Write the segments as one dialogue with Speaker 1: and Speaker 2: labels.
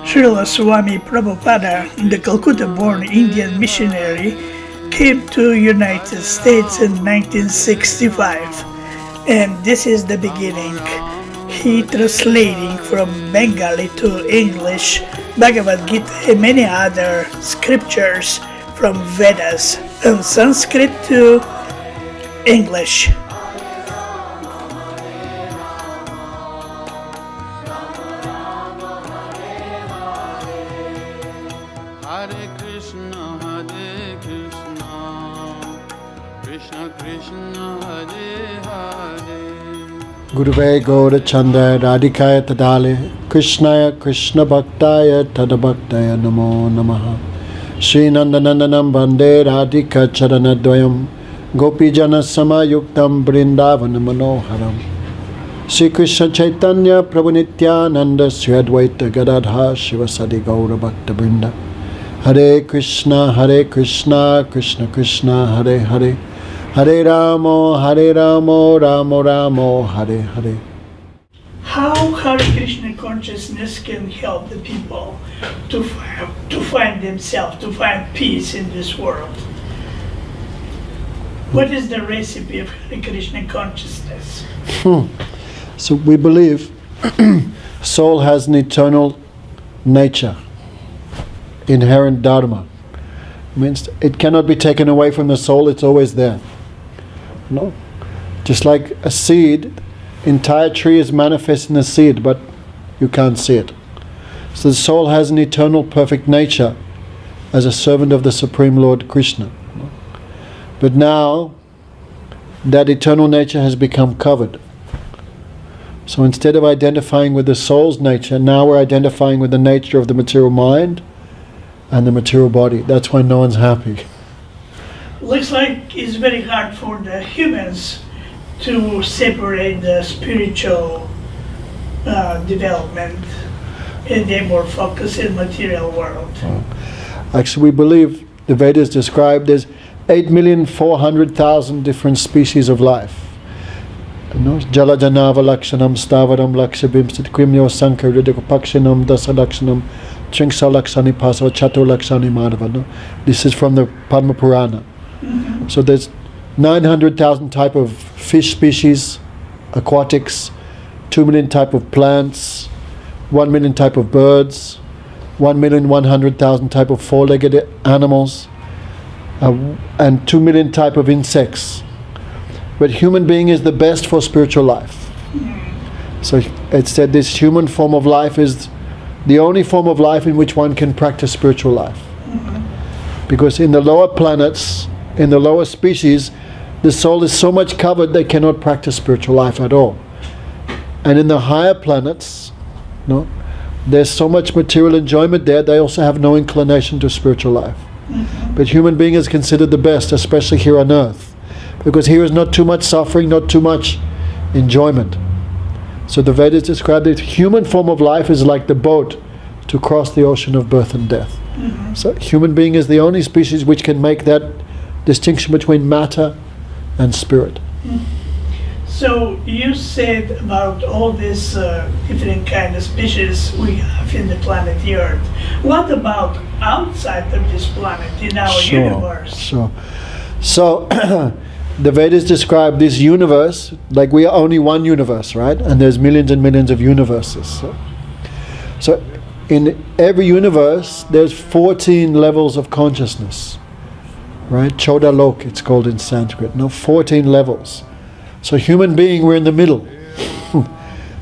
Speaker 1: Srila Swami Prabhupada, the Calcutta-born Indian missionary, came to United States in 1965, and this is the beginning. He translating from Bengali to English, Bhagavad Gita and many other scriptures from Vedas and Sanskrit to English.
Speaker 2: Gurave Gaura Chanda Radhikaya Tadale Krishnaya Krishna Bhaktaya Tadabhaktaya Namo Namaha Shri Nandanandanam Bande Radhika Charanadvayam Gopijana Samayuktam Brindavanam Manoharam Shri Krishna Chaitanya Prabhu Nityananda Sri Advaita Gadadha Shivasadi Gaura Bhakta Brinda Hare Krishna Krishna Krishna Hare Hare Hare Ramo, Ramo Ramo, Hare Hare.
Speaker 1: How Hare Krishna consciousness can help the people to find themselves, to find peace in this world? What is the recipe of Hare Krishna consciousness?
Speaker 2: So we believe soul has an eternal nature, inherent dharma. Means it cannot be taken away from the soul, it's always there. No. Just like a seed, entire tree is manifest in the seed, but you can't see it. So the soul has an eternal perfect nature as a servant of the Supreme Lord Krishna. But now that eternal nature has become covered. So instead of identifying with the soul's nature, now we're identifying with the nature of the material mind and the material body. That's why no one's happy.
Speaker 1: Looks like it's very hard for the humans to separate the spiritual development and they more focus in material world.
Speaker 2: Actually, we believe the Vedas describe there's 8,400,000 different species of life. Jalajanava lakshanam stavaram lakshabim sitkrimyo sankaridiko pakshinam dasalakshanam Trinksa Lakshani Pasava Chatur Lakshani Madhava. This is from the Padma Purana. Mm-hmm. So there's 900,000 type of fish species, aquatics, 2 million type of plants, 1 million type of birds, 1,100,000 type of four-legged animals, and 2 million type of insects. But human being is the best for spiritual life. Mm-hmm. So it said this human form of life is the only form of life in which one can practice spiritual life. Mm-hmm. Because in the lower planets, in the lower species, the soul is so much covered they cannot practice spiritual life at all. And in the higher planets, there's so much material enjoyment there, they also have no inclination to spiritual life. Mm-hmm. But human being is considered the best, especially here on earth. Because here is not too much suffering, not too much enjoyment. So the Vedas describe the human form of life is like the boat to cross the ocean of birth and death. Mm-hmm. So human being is the only species which can make that distinction between matter and spirit.
Speaker 1: Mm-hmm. So you said about all these different kind of species we have in the planet Earth. What about outside of this planet in our universe?
Speaker 2: Sure. So the Vedas describe this universe like we are only one universe, right? And there's millions and millions of universes. So in every universe, there's 14 levels of consciousness, right? Chodalok, it's called in Sanskrit. 14 levels. So human being, we're in the middle.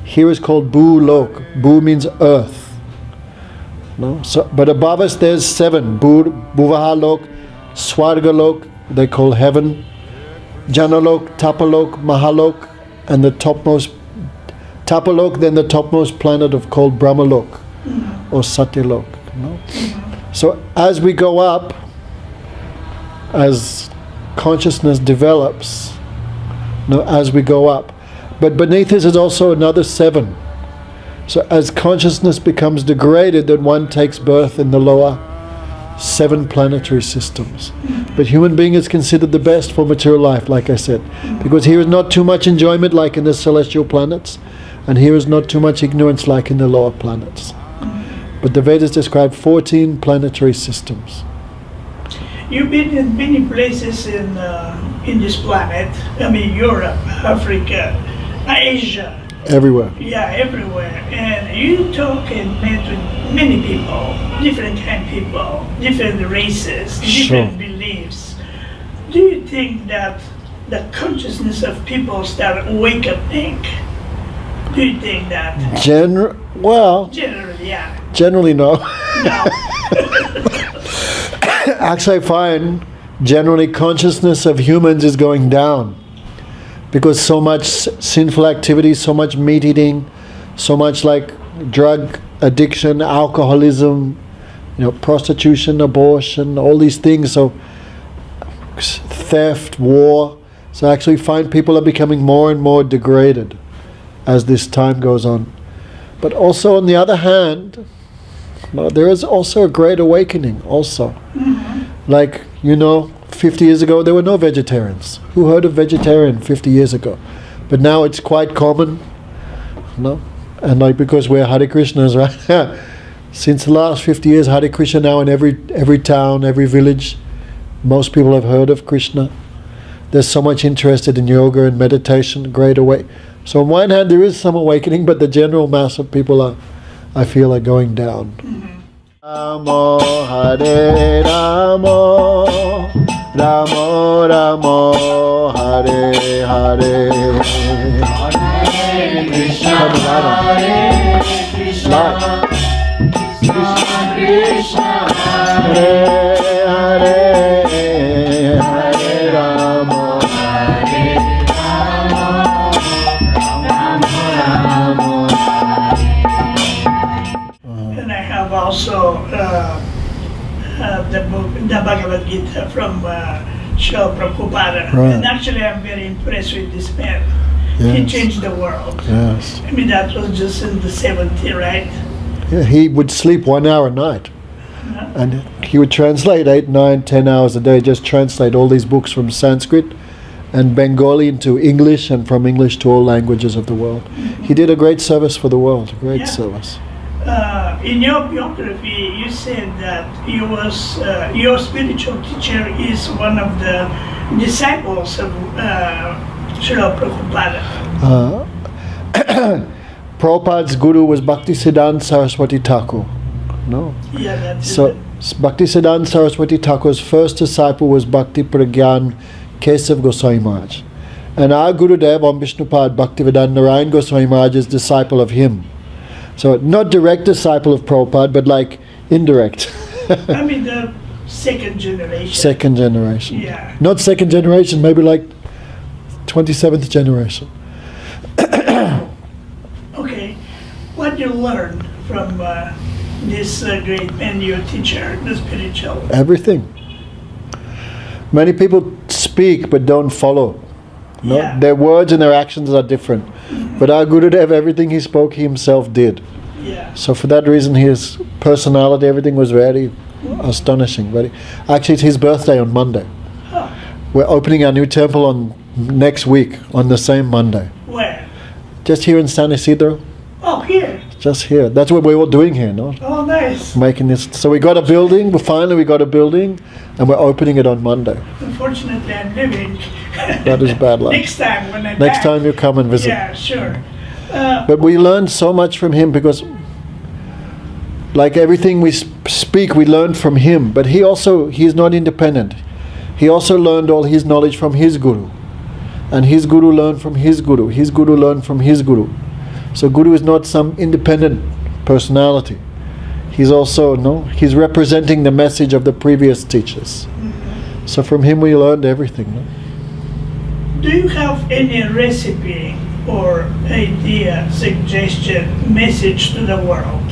Speaker 2: Here is called Bhu-lok. Bhu means earth. But above us, there's 7. Bhuvaha-lok, Swarga-lok, they call heaven. Janalok, Tapalok, Mahalok, and the topmost Tapalok, then the topmost planet of called Brahmalok or Satyalok. So as we go up, as consciousness develops, as we go up, but beneath us is also another 7. So as consciousness becomes degraded, then one takes birth in the lower 7 planetary systems. But human being is considered the best for material life, like I said, because here is not too much enjoyment like in the celestial planets, and here is not too much ignorance like in the lower planets. But the Vedas describe 14 planetary systems.
Speaker 1: You've been in many places in this planet. I mean, Europe, Africa, Asia.
Speaker 2: Everywhere.
Speaker 1: Yeah, everywhere. And you talk and met with many people, different kind of people, different races, different beliefs. Do you think that the consciousness of people start awakening? Do you think that? Generally, yeah.
Speaker 2: Generally, no.
Speaker 1: No.
Speaker 2: Actually, I find generally consciousness of humans is going down because so much sinful activity, so much meat eating, so much like drug addiction, alcoholism, prostitution, abortion, all these things. So theft, war. So I actually find people are becoming more and more degraded as this time goes on. But also on the other hand, there is also a great awakening also. Like, 50 years ago there were no vegetarians. Who heard of vegetarian 50 years ago? But now it's quite common, and like because we're Hare Krishnas, right? Since the last 50 years, Hare Krishna now in every town, every village, most people have heard of Krishna. There's so much interested in yoga and meditation, great awakening. So on one hand there is some awakening, but the general mass of people I feel are going down. Ramo Hare Ramo, Ramo Ramo Hare Hare, Hare Krishna, Hare Krishna, Krishna Krishna, Hare Hare, Hare Ramo, Hare Ramo, Ramo Ramo.
Speaker 1: And I have also the book, the Bhagavad Gita from Srila Prabhupada.
Speaker 2: Right.
Speaker 1: And actually I'm very impressed with this man.
Speaker 2: Yes.
Speaker 1: He changed the world.
Speaker 2: Yes.
Speaker 1: I mean, that was just in the 70s, right?
Speaker 2: Yeah, he would sleep 1 hour a night. And he would translate 8, 9, 10 hours a day, just translate all these books from Sanskrit and Bengali into English and from English to all languages of the world. He did a great service for the world, a great service.
Speaker 1: In your biography, you said that your spiritual teacher is one of the disciples of Srila Prabhupada.
Speaker 2: Prabhupada's guru was Bhaktisiddhanta Saraswati Thakur. No?
Speaker 1: Yeah, that's
Speaker 2: So Bhaktisiddhanta Saraswati Thakur's first disciple was Bhakti Pragyan Kesav Goswami Maharaj. And our Gurudev, Om Vishnupad Bhaktivedanta Narayan Goswami Maharaj, is disciple of him. So not direct disciple of Prabhupada, but like indirect.
Speaker 1: I mean, the second generation.
Speaker 2: Second generation.
Speaker 1: Yeah.
Speaker 2: Not second generation, maybe like 27th generation.
Speaker 1: Okay. What you learn from this great man, your teacher, the spiritual?
Speaker 2: Everything. Many people speak but don't follow. No?
Speaker 1: Yeah.
Speaker 2: Their words and their actions are different. But our Gurudev, everything he spoke, he himself did.
Speaker 1: Yeah.
Speaker 2: So for that reason, his personality, everything was very astonishing. Actually, it's his birthday on Monday.
Speaker 1: Huh.
Speaker 2: We're opening our new temple on next week, on the same Monday.
Speaker 1: Where?
Speaker 2: Just here in San Isidro.
Speaker 1: Oh, here.
Speaker 2: Just here. That's what we're all doing here, no?
Speaker 1: Oh, nice.
Speaker 2: Making this. So we got a building. Finally, we got a building, and we're opening it on Monday.
Speaker 1: Unfortunately, I'm leaving.
Speaker 2: That is bad luck.
Speaker 1: Next time when I'm
Speaker 2: Next
Speaker 1: back.
Speaker 2: time you come and visit.
Speaker 1: Yeah, sure.
Speaker 2: But we learned so much from him because, like everything we speak, we learned from him. But he is not independent. He also learned all his knowledge from his guru, and his guru learned from his guru. His guru learned from his guru. So guru is not some independent personality. He's also he's representing the message of the previous teachers. Mm-hmm. So from him we learned everything. No?
Speaker 1: Do you have any recipe or idea, suggestion, message to the world?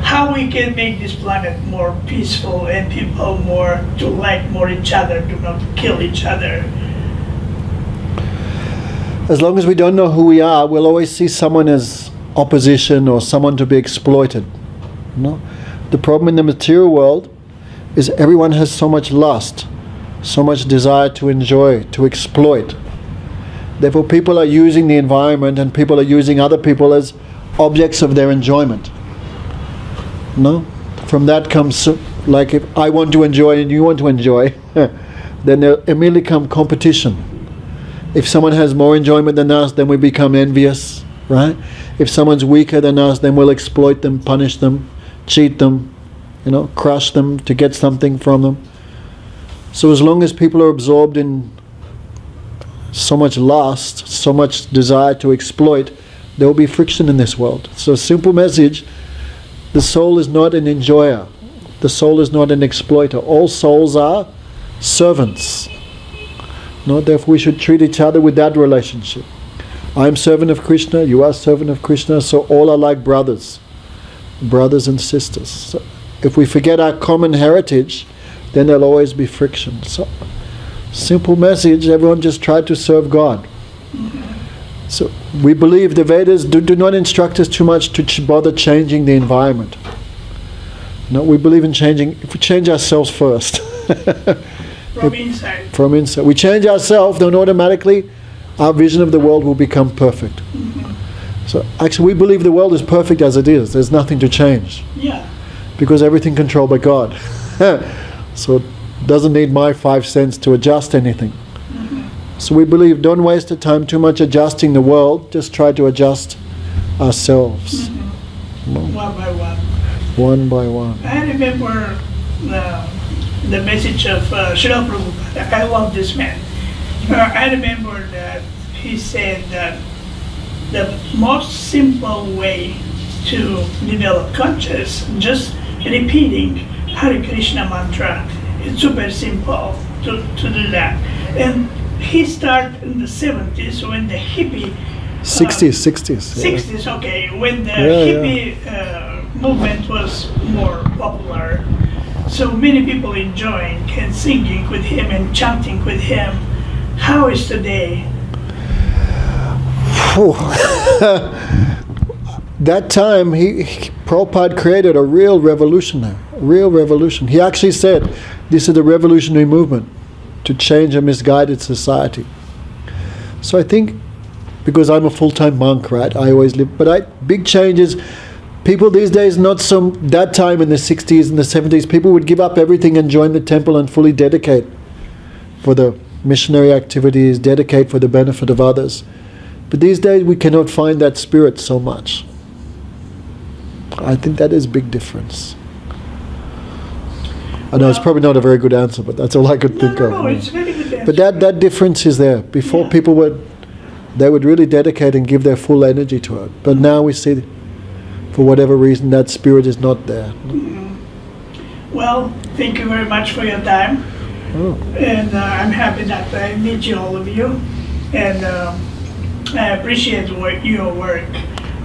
Speaker 1: How we can make this planet more peaceful and people more to like more each other, to not kill each other?
Speaker 2: As long as we don't know who we are, we'll always see someone as opposition or someone to be exploited. No? The problem in the material world is everyone has so much lust, so much desire to enjoy, to exploit. Therefore, people are using the environment and people are using other people as objects of their enjoyment. No? From that comes, like if I want to enjoy and you want to enjoy, then there immediately come competition. If someone has more enjoyment than us, then we become envious, right? If someone's weaker than us, then we'll exploit them, punish them, cheat them, crush them to get something from them. So as long as people are absorbed in so much lust, so much desire to exploit, there will be friction in this world. So a simple message, the soul is not an enjoyer. The soul is not an exploiter. All souls are servants. No, therefore we should treat each other with that relationship. I am servant of Krishna, you are servant of Krishna, so all are like brothers and sisters. So if we forget our common heritage, then there'll always be friction. So, simple message, everyone just try to serve God. So we believe the Vedas do not instruct us too much to bother changing the environment. No, we believe in changing, if we change ourselves first.
Speaker 1: From inside.
Speaker 2: From inside. We change ourselves, then automatically our vision of the world will become perfect. So actually we believe the world is perfect as it is. There's nothing to change.
Speaker 1: Yeah.
Speaker 2: Because everything controlled by God. So it doesn't need my 5 cents to adjust anything. So we believe don't waste the time too much adjusting the world, just try to adjust ourselves.
Speaker 1: One by one.
Speaker 2: One by one.
Speaker 1: I remember the message of Srila Prabhupada. I love this man. I remember that he said that the most simple way to develop consciousness, just repeating Hare Krishna mantra. It's super simple to do that. And he started in the 70s when the hippie 60s, okay, when the hippie movement was more popular. So many people enjoying and singing with him and chanting with him. How is today?
Speaker 2: That time, Prabhupada created a real revolution there. Real revolution. He actually said, this is the revolutionary movement to change a misguided society. So I think, because I'm a full-time monk, right, I always live, but big changes, people these days, that time in the 60s and the 70s, people would give up everything and join the temple and fully dedicate for the missionary activities, dedicate for the benefit of others. But these days we cannot find that spirit so much. I think that is a big difference. I know it's probably not a very good answer, but that's all I could think of.
Speaker 1: No, it's a very good answer.
Speaker 2: But that difference is there. Before people would really dedicate and give their full energy to it. But now we see, for whatever reason, that spirit is not there.
Speaker 1: Well, thank you very much for your time. And I'm happy that I meet you, all of you. And I appreciate your work.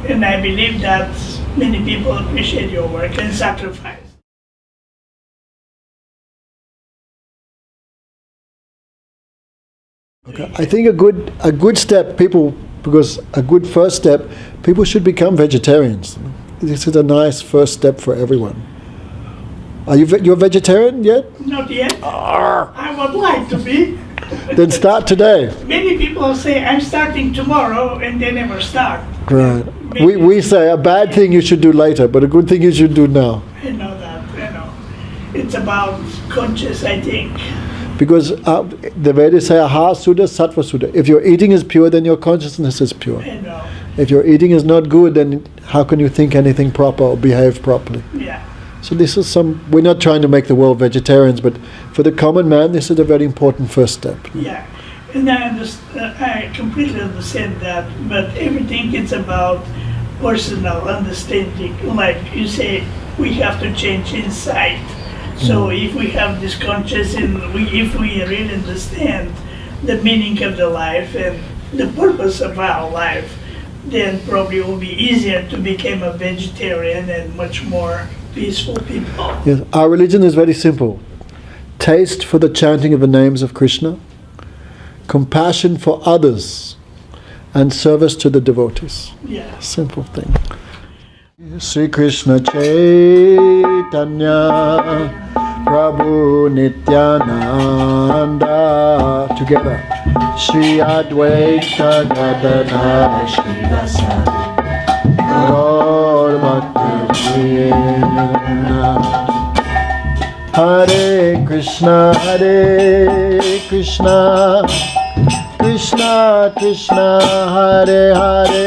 Speaker 1: And I believe that many people appreciate your work and sacrifice.
Speaker 2: Okay. I think a good step, because a good first step, people should become vegetarians. This is a nice first step for everyone. Are you're vegetarian yet?
Speaker 1: Not yet. I would like to be.
Speaker 2: Then start today.
Speaker 1: Many people say I'm starting tomorrow and they never start.
Speaker 2: Right. We say a bad thing you should do later, but a good thing you should do now.
Speaker 1: I know that. I know. It's about conscious, I think.
Speaker 2: Because the Vedas say aha sudha sattva sudha. If your eating is pure, then your consciousness is pure.
Speaker 1: I know.
Speaker 2: If your eating is not good, then how can you think anything proper or behave properly?
Speaker 1: Yeah.
Speaker 2: So this is we're not trying to make the world vegetarians, but for the common man, this is a very important first step.
Speaker 1: Yeah, and I completely understand that, but everything is about personal understanding. Like you say, we have to change inside. So if we have this conscious and if we really understand the meaning of the life and the purpose of our life, then probably it will be easier to become a vegetarian and much more peaceful people.
Speaker 2: Yes, our religion is very simple. Taste for the chanting of the names of Krishna, compassion for others, and service to the devotees.
Speaker 1: Yeah.
Speaker 2: Simple thing. Sri Krishna Chaitanya Prabhu Nityananda. Together. Shri Advaita Gadadhar Srivasa Gaur Bhakta Hare Krishna, Krishna Krishna, Hare Hare,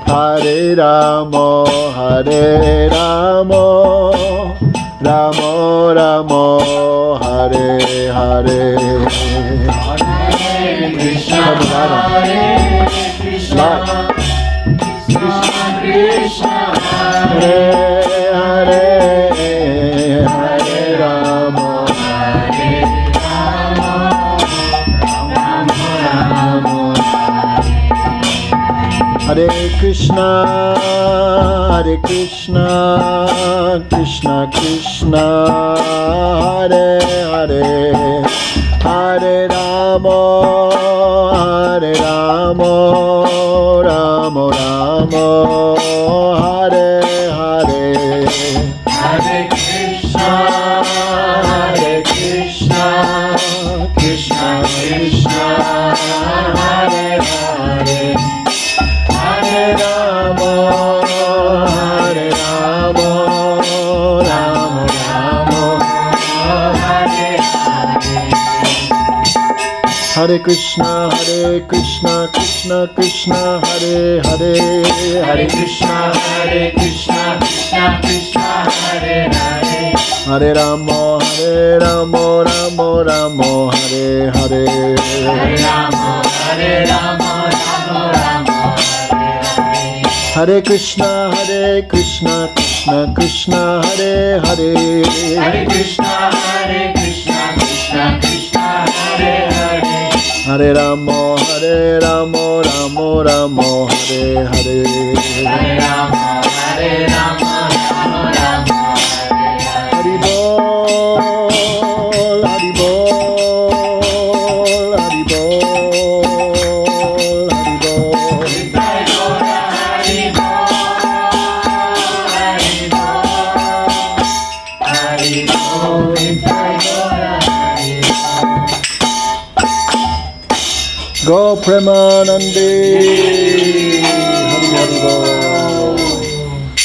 Speaker 2: Hare Ramo, Ramo Ramo, Hare Hare.
Speaker 3: Hare Krishna, Krishna Krishna,
Speaker 2: Hare Hare, Hare Ramo, Hare Krishna, Krishna Krishna, Hare Hare, Hare Ramo, Ramo Ramo, Hare Hare.
Speaker 3: Hare Krishna, Krishna Krishna, Hare Hare, Hare Ramo, Ramo Ramo, Hare Hare.
Speaker 2: Hare Krishna, Krishna Krishna, Hare Hare,
Speaker 3: Hare Krishna, Krishna Krishna, Hare Hare,
Speaker 2: Hare Ramo, Ramo Ramo, Hare Hare.
Speaker 3: Hare Ramo, Ramo Ramo, Hare Hare.
Speaker 2: Hare Krishna, Krishna Krishna, Hare Hare,
Speaker 3: Hare Krishna, Krishna Krishna, Hare Hare,
Speaker 2: Hare Ramo, Ramo Ramo, Hare Hare.
Speaker 3: Hare Ramo, Ramo Ramo, Hare Hare.
Speaker 2: Hari Bol, Hari Bol, Hari Bol, Hari Bol.
Speaker 3: Jai Gora, Hari Bol, Hari Bol, Hari Bol, Jai Gora, Hari Bol.
Speaker 2: Go Premanande, Hari Hari Bol.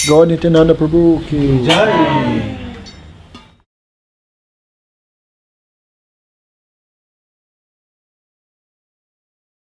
Speaker 2: Go Nityananda Prabhu ki
Speaker 4: Jai.